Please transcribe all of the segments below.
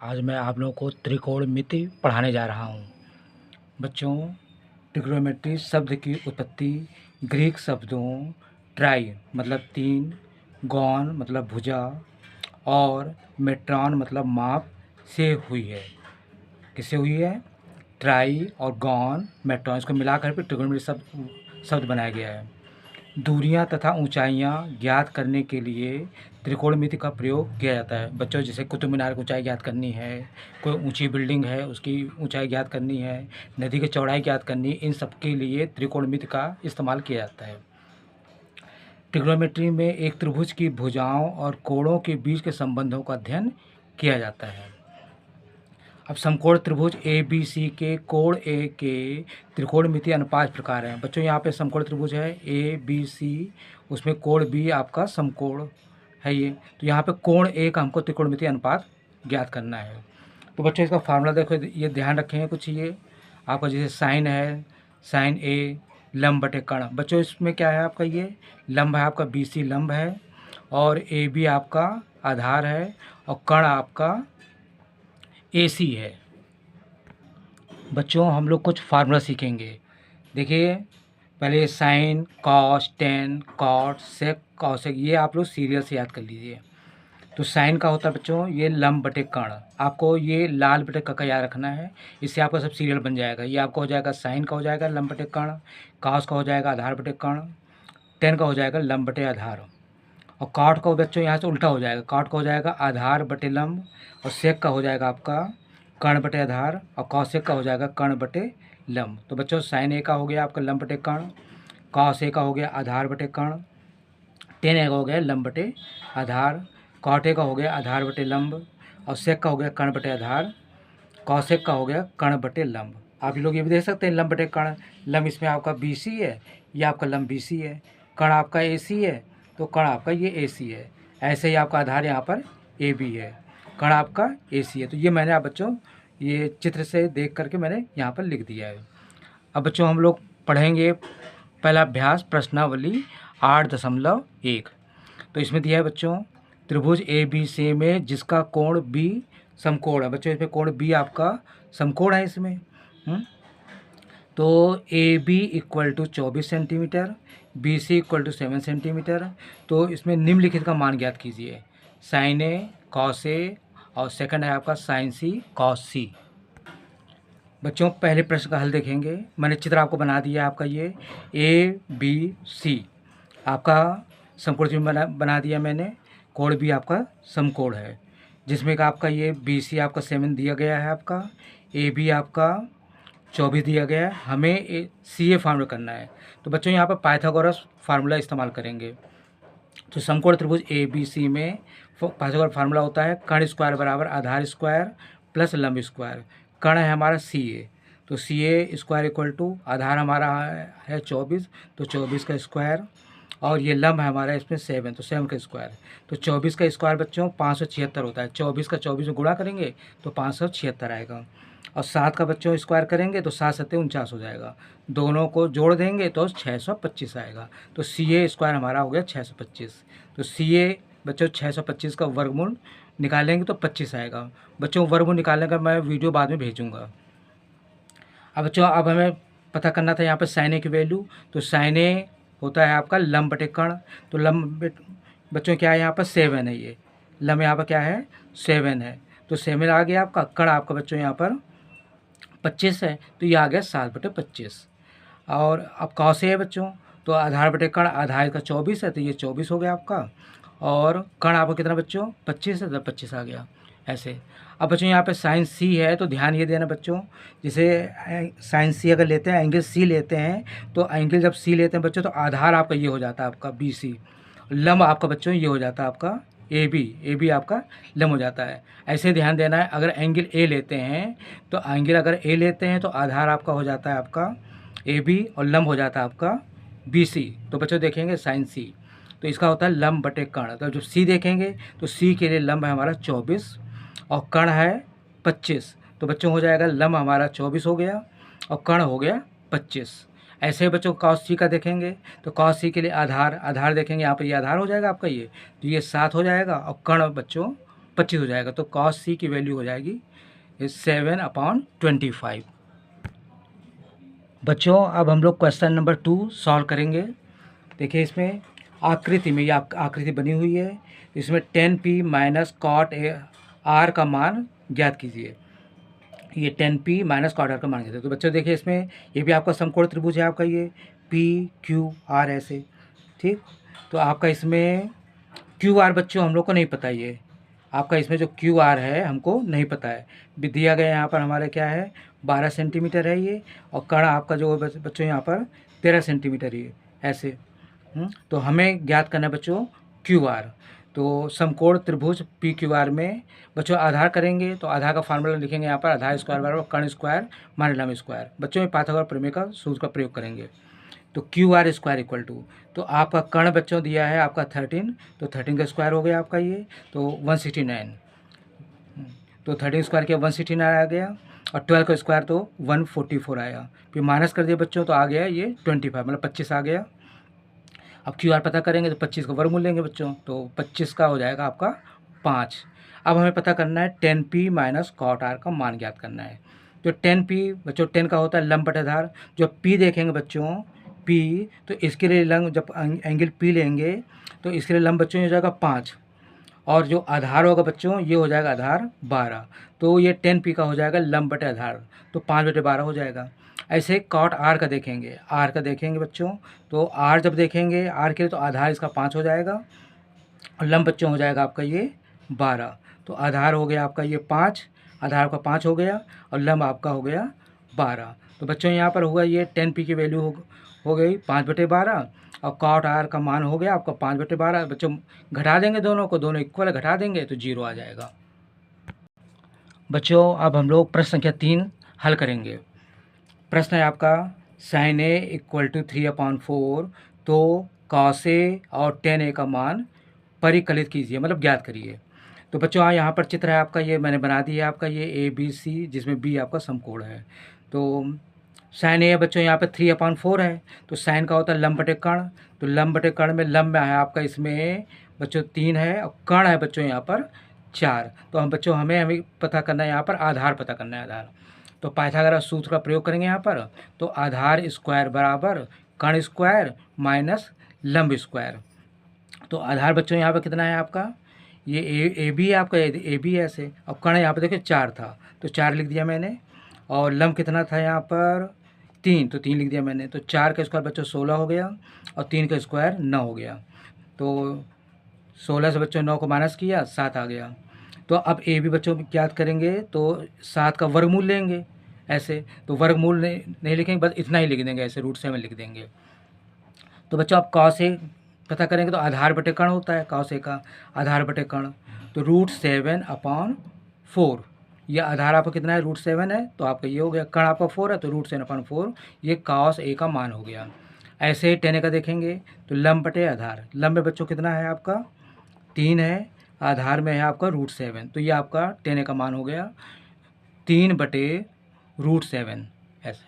आज मैं आप लोगों को त्रिकोणमिति पढ़ाने जा रहा हूँ। बच्चों, ट्रिग्नोमेट्री शब्द की उत्पत्ति ग्रीक शब्दों ट्राई मतलब तीन, गॉन मतलब भुजा और मेट्रॉन मतलब माप से हुई है। किससे हुई है? ट्राई और गॉन, मेट्रॉन, इसको मिलाकर फिर ट्रिग्नोमेट्री शब्द बनाया गया है। दूरियां तथा ऊंचाइयां ज्ञात करने के लिए त्रिकोणमिति का प्रयोग किया जाता है। बच्चों, जैसे कुतुब मीनार की ऊंचाई ज्ञात करनी है, कोई ऊंची बिल्डिंग है उसकी ऊंचाई ज्ञात करनी है, नदी की चौड़ाई ज्ञात करनी, इन सब के लिए त्रिकोणमिति का इस्तेमाल किया जाता है। ट्रिग्नोमेट्री में एक त्रिभुज की भुजाओं और कोणों के बीच के संबंधों का अध्ययन किया जाता है। अब समकोण त्रिभुज ए बी सी के कोण ए के त्रिकोणमितीय अनुपात प्रकार हैं। बच्चों, यहाँ पे समकोण त्रिभुज है ए बी सी, उसमें कोण बी आपका समकोण है ये, तो यहाँ पे कोण ए का हमको त्रिकोणमितीय अनुपात ज्ञात करना है। तो बच्चों, इसका फार्मूला देखो, ये ध्यान रखेंगे कुछ ये आपका, जैसे साइन है, साइन ए लंब बटे कर्ण। बच्चों, इसमें क्या है आपका, ये लंब है आपका, बी सी लंब है और ए बी आपका आधार है और कर्ण आपका AC है। बच्चों, हम लोग कुछ फार्मूला सीखेंगे। देखिए, पहले साइन, कॉस, टेन, कॉट, सेक, कॉसेक, ये आप लोग सीरियल से याद कर लीजिए। तो साइन का होता है बच्चों ये लंब बटे कर्ण, आपको ये लाल बटे का याद रखना है, इससे आपका सब सीरियल बन जाएगा। ये आपका हो जाएगा साइन का हो जाएगा लंब बटे कर्ण, कॉस का हो जाएगा आधार बटे कर्ण, टेन का हो जाएगा लंब बटे आधार, और कॉट का बच्चों यहाँ से उल्टा हो जाएगा, कॉट का हो जाएगा आधार बटे लंब, और सेक का हो जाएगा आपका कर्ण बटे आधार, और कौसेक का हो जाएगा कर्ण बटे लंब। तो बच्चों, साइन ए का हो गया आपका लंब बटे कर्ण, कॉस ए का हो गया आधार बटे कर्ण, टेन ए का हो गया लंब बटे आधार, कॉट ए का हो गया आधार बटे लंब, और सेक का हो गया कर्ण बटे आधार, कौसेक का हो गया कर्ण बटे लंब। आप लोग ये भी देख सकते हैं लंब बटे कर्ण, लंब इसमें आपका BC है, ये आपका लंब BC है, कर्ण आपका AC है, तो कर्ण आपका ये AC है। ऐसे ही आपका आधार यहाँ पर AB है, कर्ण आपका AC है। तो ये मैंने आप बच्चों ये चित्र से देख करके मैंने यहाँ पर लिख दिया है। अब बच्चों, हम लोग पढ़ेंगे पहला अभ्यास प्रश्नावली 8.1। तो इसमें दिया है बच्चों, त्रिभुज ABC में जिसका कोण B समकोण है। बच्चों, इसमें कोण B आपका समकोण है इसमें। तो AB equal to 24 centimetre, BC equal to 7 centimetre. तो इसमें निम्नलिखित का मान ज्ञात कीजिए, साइन ए कॉस ए और सेकंड है आपका साइन सी कॉस सी। बच्चों, पहले प्रश्न का हल देखेंगे। मैंने चित्र आपको बना दिया आपका, ये ABC आपका समकोण त्रिभुज बना दिया मैंने, कोण भी आपका समकोण है, जिसमें का आपका ये BC आपका 7 दिया गया है, आपका AB आपका 24 दिया गया है। हमें CA फार्मूला करना है। तो बच्चों, यहाँ पर पाइथागोरस फार्मूला इस्तेमाल करेंगे। तो समकोण त्रिभुज ABC में पाइथागोरस फार्मूला होता है कर्ण स्क्वायर बराबर आधार स्क्वायर प्लस लंब स्क्वायर। कर्ण है हमारा CA, तो CA स्क्वायर इक्वल टू आधार हमारा है 24, तो 24 का स्क्वायर, और ये लंब है हमारा इसमें 7, तो 7 का स्क्वायर। तो 24 का स्क्वायर बच्चों 576 होता है, 24 का 24 में गुणा करेंगे तो 576 आएगा, और 7 का बच्चों स्क्वायर करेंगे तो 7 7 49 हो जाएगा, दोनों को जोड़ देंगे तो 625 आएगा। तो CA स्क्वायर हमारा हो गया 625। तो CA बच्चों 625 का वर्गमूल निकालेंगे तो 25 आएगा। बच्चों, वर्गमूल निकालने का मैं वीडियो बाद में भेजूँगा। अब बच्चों, अब हमें पता करना था यहाँ पर साइन ए की वैल्यू। तो साइन ए होता है आपका लंब बटे कर्ण। तो लंब बच्चों क्या है यहाँ पर 7 है, ये लंब यहाँ पर क्या है 7 है, तो 7 आ गया आपका। कर्ण आपका बच्चों यहाँ पर 25 है, तो ये आ गया 7/25। और अब कॉस है बच्चों, तो आधार बटे कर्ण, आधार का 24 है तो ये 24 हो गया आपका, और कर्ण आपका कितना बच्चों 25 है, तो 25 आ गया ऐसे। अब बच्चों यहाँ पे साइन C है, तो ध्यान ये देना बच्चों, जैसे साइन C अगर लेते हैं, एंगल C लेते हैं, तो एंगल जब C लेते हैं बच्चों तो आधार आपका ये हो जाता है आपका BC, लंब आपका बच्चों ये हो जाता है आपका AB आपका लंब हो जाता है। ऐसे ध्यान देना है, अगर एंगल A लेते हैं तो एंगल अगर A लेते हैं तो आधार आपका हो जाता है आपका AB और लंब हो जाता है आपका BC। तो बच्चों देखेंगे साइन C, तो इसका होता है लंब बटे कर्ण। तो जब C देखेंगे तो C के लिए लंब है हमारा 24 और कर्ण है 25, तो बच्चों हो जाएगा लंब हमारा 24 हो गया और कर्ण हो गया 25। ऐसे बच्चों कॉस C का देखेंगे तो कॉस C के लिए आधार देखेंगे, यहाँ पर ये आधार हो जाएगा आपका, ये तो ये 7 हो जाएगा और कर्ण बच्चों 25 हो जाएगा। तो cos C की वैल्यू हो जाएगी 7/25। बच्चों अब हम लोग क्वेश्चन नंबर 2 सॉल्व करेंगे। देखिए इसमें आकृति में ये आकृति बनी हुई है। इसमें 10p माइनस कॉट आर का मान ज्ञात कीजिए। ये 10p माइनस कॉट आर का मान ज्ञात। तो बच्चों देखिए इसमें ये भी आपका समकोण त्रिभुज है आपका, ये PQR ऐसे, ठीक। तो आपका इसमें QR बच्चों हम लोग को नहीं पता, ये आपका इसमें जो QR है हमको नहीं पता है। भी दिया गया यहाँ पर हमारे क्या है 12 सेंटीमीटर है ये, और कण आपका जो बच्चों यहाँ पर 13 सेंटीमीटर ये ऐसे। तो हमें ज्ञात करना है बच्चों QR। तो समकोण त्रिभुज PQR में बच्चों आधार करेंगे तो आधार का फार्मूला लिखेंगे यहाँ पर, आधार स्क्वायर बराबर कर्ण स्क्वायर माइनस लंब स्क्वायर। बच्चों में पाइथागोरस प्रमेय का सूत्र का प्रयोग करेंगे। तो QR स्क्वायर इक्वल टू, तो आपका कर्ण बच्चों दिया है आपका 13, तो 13 का स्क्वायर हो गया आपका ये, तो 169। तो 13 स्क्वायर किया 169 आ गया, और 12 का स्क्वायर तो 144 आया। फिर माइनस कर दिया बच्चों तो आ गया ये 25, मतलब 25 आ गया। अब QR पता करेंगे तो 25 का वर्गमूल लेंगे बच्चों, तो 25 का हो जाएगा आपका 5। अब हमें पता करना है 10p माइनस कॉट आर का मान ज्ञात करना है। जो 10p बच्चों 10 का होता है लंब बटे आधार। जो p देखेंगे बच्चों p, तो इसके लिए लंब जब एंगल p लेंगे तो इसके लिए लंब बच्चों हो जाएगा 5, और जो आधार होगा बच्चों ये हो जाएगा आधार 12। तो ये 10p का हो जाएगा लंब बटे आधार, तो 5/12 हो जाएगा। ऐसे कॉट आर का देखेंगे, आर का देखेंगे बच्चों, तो आर जब देखेंगे आर के लिए तो आधार इसका 5 हो जाएगा, और लंब बच्चों हो जाएगा आपका ये 12। तो आधार हो गया आपका ये 5, आधार का 5 हो गया, और लंब आपका हो गया 12। तो बच्चों यहाँ पर हुआ ये 10p की वैल्यू हो गई 5/12, और कॉट आर का मान हो गया आपका 5/12। बच्चों घटा देंगे दोनों को, दोनों इक्वल घटा देंगे तो 0 आ जाएगा। बच्चों अब हम लोग प्रश्न संख्या 3 हल करेंगे। प्रश्न है आपका sin A इक्वल टू 3/4, तो cos A और tan A का मान परिकलित कीजिए, मतलब ज्ञात करिए। तो बच्चों यहाँ पर चित्र है आपका, ये मैंने बना दिया आपका ये ABC, जिसमें B आपका समकोण है। तो sin A बच्चों यहाँ पे 3/4 है, तो sin का होता है लंब बटे कर्ण। तो लंब बटे कर्ण में लंब है आपका इसमें बच्चों 3 है, और कर्ण है बच्चों यहाँ पर 4। तो हम बच्चों हमें पता करना है यहाँ पर आधार पता करना है, आधार। तो पाइथागोरस सूत्र का प्रयोग करेंगे यहाँ पर, तो आधार स्क्वायर बराबर कर्ण स्क्वायर माइनस लंब स्क्वायर। तो आधार बच्चों यहाँ पर कितना है आपका, ये ए बी है आपका, ए बी ऐसे, और कर्ण यहाँ पर देखिए 4 था तो 4 लिख दिया मैंने, और लंब कितना था यहाँ पर 3, तो 3 लिख दिया मैंने। तो 4 का स्क्वायर बच्चों 16 हो गया, और 3 का स्क्वायर 9 हो गया। तो 16 से बच्चों 9 को माइनस किया 7 आ गया। तो अब ए बी बच्चों याद करेंगे तो 7 का वर्गमूल लेंगे ऐसे, तो वर्गमूल नहीं लिखेंगे, बस इतना ही लिख देंगे ऐसे, √7 लिख देंगे। तो बच्चों आप cos A पता करेंगे तो आधार बटे कर्ण होता है, cos A का आधार बटे कर्ण, तो √7/4, यह आधार आपका कितना है √7 है, तो आपका ये हो गया, कर्ण आपका 4 है तो √7/4, ये cos A का मान हो गया। ऐसे ही tan A का देखेंगे तो लंब बटे आधार, लंब में बच्चों कितना है आपका 3 है, आधार में है आपका √7, तो ये आपका tan A का मान हो गया 3/√7 ऐसे।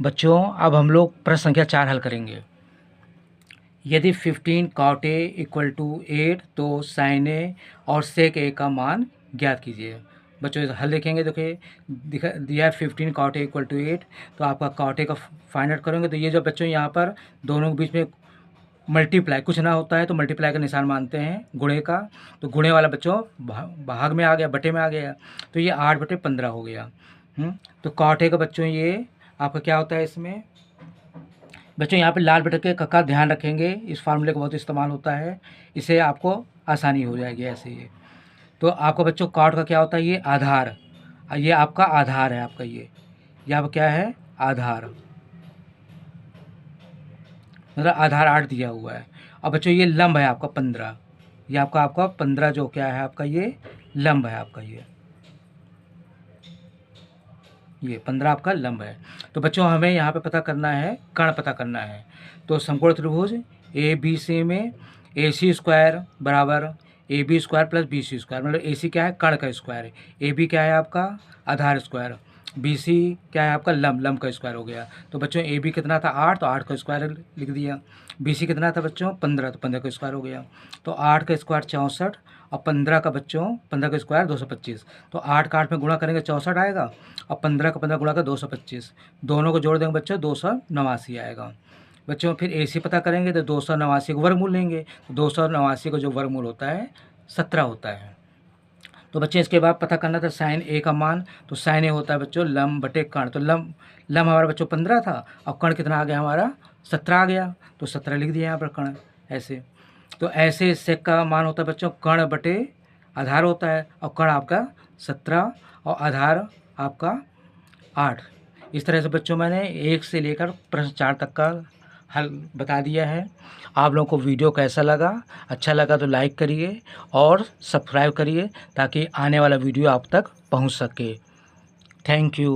बच्चों अब हम लोग प्रश्न संख्या 4 हल करेंगे। यदि 15 cot A इक्वल टू 8, तो sin A और sec A का मान ज्ञात कीजिए। बच्चों हल देखेंगे, देखिए दिया है 15 cot A इक्वल टू 8, तो आपका cot A का फाइंड आउट करेंगे। तो ये जो बच्चों यहाँ पर दोनों के बीच में मल्टीप्लाई कुछ ना होता है तो मल्टीप्लाई का निशान मानते हैं गुणे का, तो गुणे वाला बच्चों भाग में आ गया, बटे में आ गया, तो ये 8/15 हो गया। तो cot A का बच्चों ये आपका क्या होता है इसमें बच्चों, यहाँ पे लाल बटे के का ध्यान रखेंगे, इस फार्मूले का बहुत इस्तेमाल होता है, इससे आपको आसानी हो जाएगी ऐसे ये। तो आपका बच्चों कॉट का क्या होता है, ये आधार, ये आपका आधार है आपका, ये आपका क्या है आधार, मतलब आधार 8 दिया हुआ है। और बच्चों ये लंब है आपका 15, ये आपका 15 जो क्या है आपका ये लंब है आपका, ये 15 आपका लंब है। तो बच्चों हमें यहाँ पे पता करना है कर्ण पता करना है। तो समकोण त्रिभुज ABC में AC स्क्वायर बराबर AB square plus BC square, मतलब AC क्या है कर्ण का स्क्वायर है, AB क्या है आपका आधार स्क्वायर, BC क्या है आपका लंब का स्क्वायर हो गया। तो बच्चों AB कितना था 8, तो 8 का स्क्वायर लिख दिया। BC कितना था बच्चों 15, तो 15 का स्क्वायर हो गया। तो 8 का स्क्वायर 64, और 15 का बच्चों 15 का स्क्वायर 225। तो 8 का 8 में गुणा करेंगे 64 आएगा, और 15 का 15 गुणा कर 225, दोनों को जोड़ देंगे बच्चों 289 आएगा। बच्चों फिर AC पता करेंगे तो 289 को वर्गमूल लेंगे, तो 289 का जो वर्गमूल होता है 17 होता है। तो बच्चे इसके बाद पता करना था साइन A का मान, तो साइन A होता है बच्चों लंब बटे कर्ण। तो लंब हमारा बच्चों 15 था, और कर्ण कितना आ गया हमारा 17 आ गया, तो 17 लिख दिया यहाँ पर कर्ण ऐसे। तो ऐसे सेक का मान होता है बच्चों कर्ण बटे आधार होता है, और कर्ण आपका 17 और आधार आपका 8। इस तरह से बच्चों मैंने 1 से लेकर प्रश्न 4 तक का हल बता दिया है। आप लोगों को वीडियो कैसा लगा? अच्छा लगा तो लाइक करिए और सब्सक्राइब करिए ताकि आने वाला वीडियो आप तक पहुंच सके। Thank you.